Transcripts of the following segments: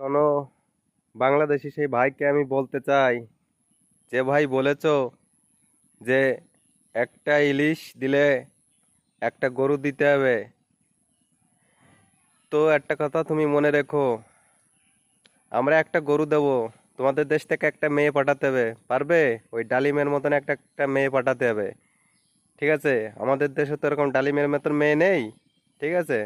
শোনো, বাংলাদেশি সেই ভাইকে আমি বলতে চাই, যে ভাই বলেছো যে একটা ইলিশ দিলে একটা গরু দিতে হবে। তো একটা কথা তুমি মনে রেখো, আমরা একটা গরু দেব, তোমাদের দেশ থেকে একটা মেয়ে পাঠাতে হবে। পারবে? ওই ডালিমের মতন একটা একটা মেয়ে পাঠাতে হবে। ঠিক আছে? আমাদের দেশে তো এরকম ডালিমের মতন মেয়ে নেই। ঠিক আছে?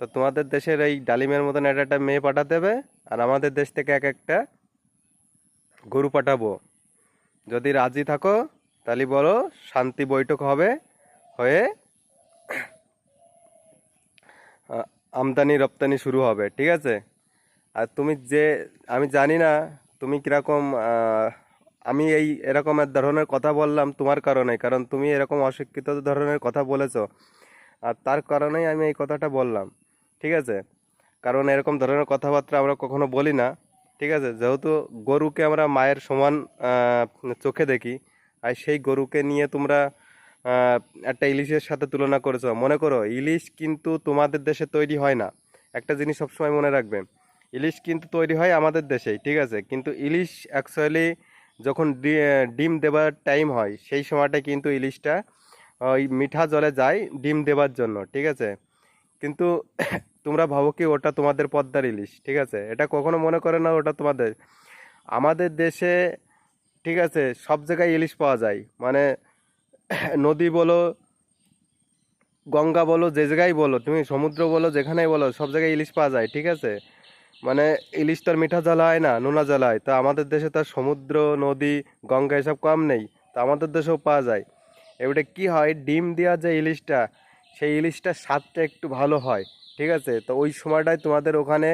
তো তোমাদের দেশের এই ডালিমের মতন একটা একটা মেয়ে পাঠাতে হবে। আর আমাদের দেশ থেকে এক একটা গরু পাঠাবো। যদি রাজি থাকো তাহলে বলো, শান্তি বৈঠক হবে, হয়ে আহ, আমদানি রপ্তানি শুরু হবে। ঠিক আছে? আর তুমি যে, আমি জানি না তুমি কিরকম, আমি এই এরকমের ধরনের কথা বললাম তোমার কারণে, কারণ তুমি এরকম অশিক্ষিত ধরনের কথা বলেছো। আর তার কারণেই আমি এই কথাটা বললাম। ঠিক আছে? কারণ এরকম ধরনের কথাবার্তা আমরা কখনো বলি না। ঠিক আছে? যেহেতু গরুকে আমরা মায়ের সমান আহ, চোখে দেখি, আর সেই গরুকে নিয়ে তোমরা আহ, একটা ইলিশের সাথে তুলনা করেছো। মনে করো, ইলিশ কিন্তু তোমাদের দেশে তৈরি হয় না। একটা জিনিস সবসময় মনে রাখবে, ইলিশ কিন্তু তৈরি হয় আমাদের দেশেই। ঠিক আছে? কিন্তু ইলিশ অ্যাকচুয়ালি যখন ডিম দেবার টাইম হয়, সেই সময়টা কিন্তু ইলিশটা ওই মিঠা জলে যায় ডিম দেবার জন্য। ঠিক আছে? কিন্তু তোমরা ভাবো কি ওটা তোমাদের পদ্মার ইলিশ। ঠিক আছে? এটা কখনো মনে করে না ওটা তোমাদের। আমাদের দেশে, ঠিক আছে, সব জায়গায় ইলিশ পাওয়া যায়। মানে নদী বলো, গঙ্গা বলো, যে জায়গায় বলো, তুমি সমুদ্র বলো, যেখানেই বলো, সব জায়গায় ইলিশ পাওয়া যায়। ঠিক আছে? মানে ইলিশ তো আর মিঠা জল হয় না, নোনা জল হয়। তো আমাদের দেশে তো আর সমুদ্র, নদী, গঙ্গা এসব কম নেই। তো আমাদের দেশেও পাওয়া যায়। এবারে কি হয়, ডিম দেওয়া যে ইলিশটা, সেই ইলিশটার স্বাদটা একটু ভালো হয়। ঠিক আছে? তো ওই সময়টায় তোমাদের ওখানে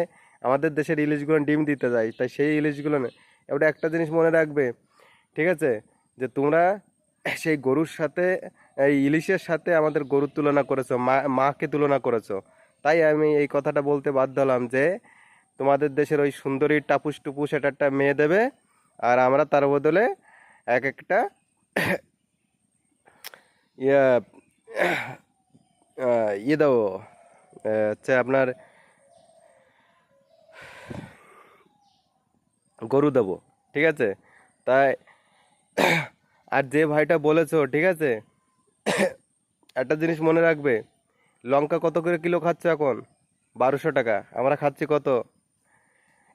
আমাদের দেশের ইলিশগুলো ডিম দিতে যায়, তাই সেই ইলিশগুলো না। এবারে একটা জিনিস মনে রাখবে, ঠিক আছে, যে তোমরা সেই গরুর সাথে, এই ইলিশের সাথে আমাদের গরুর তুলনা করেছো, মাকে তুলনা করেছো। তাই আমি এই কথাটা বলতে বাধ্য হলাম যে তোমাদের দেশের ওই সুন্দরী টাপুস টুপুস এটা একটা মেয়ে দেবে, আর আমরা তার বদলে এক একটা ইয়ে ইয়ে দেবো, হচ্ছে আপনার গরু দেবো। ঠিক আছে? তাই আর যে ভাইটা বলেছো, ঠিক আছে, একটা জিনিস মনে রাখবে, লঙ্কা কত করে কিলো খাচ্ছ এখন? 1200 টাকা। আমরা খাচ্ছি কত?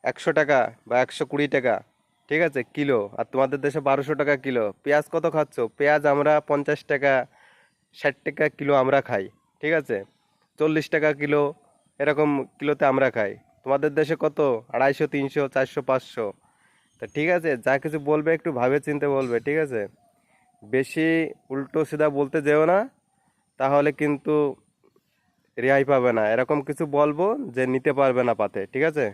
100 টাকা বা 120 টাকা। ঠিক আছে? কিলো। আর তোমাদের দেশে 1200 টাকা কিলো। পেঁয়াজ কত খাচ্ছ? পেঁয়াজ আমরা 50 টাকা, 60 টাকা কিলো আমরা খাই। ঠিক আছে? 40 টাকা কিলো, এরকম কিলোতে আমরা খাই। তোমাদের দেশে কত? 250, 300, 400, 500। তা ঠিক আছে, যা কিছু বলবে একটু ভাবে চিন্তে বলবে। ঠিক আছে? বেশি উল্টো সিধা বলতে যেও না, তাহলে কিন্তু রেহাই পাবে না। এরকম কিছু বলবো যে নিতে পারবে না পাতে। ঠিক আছে?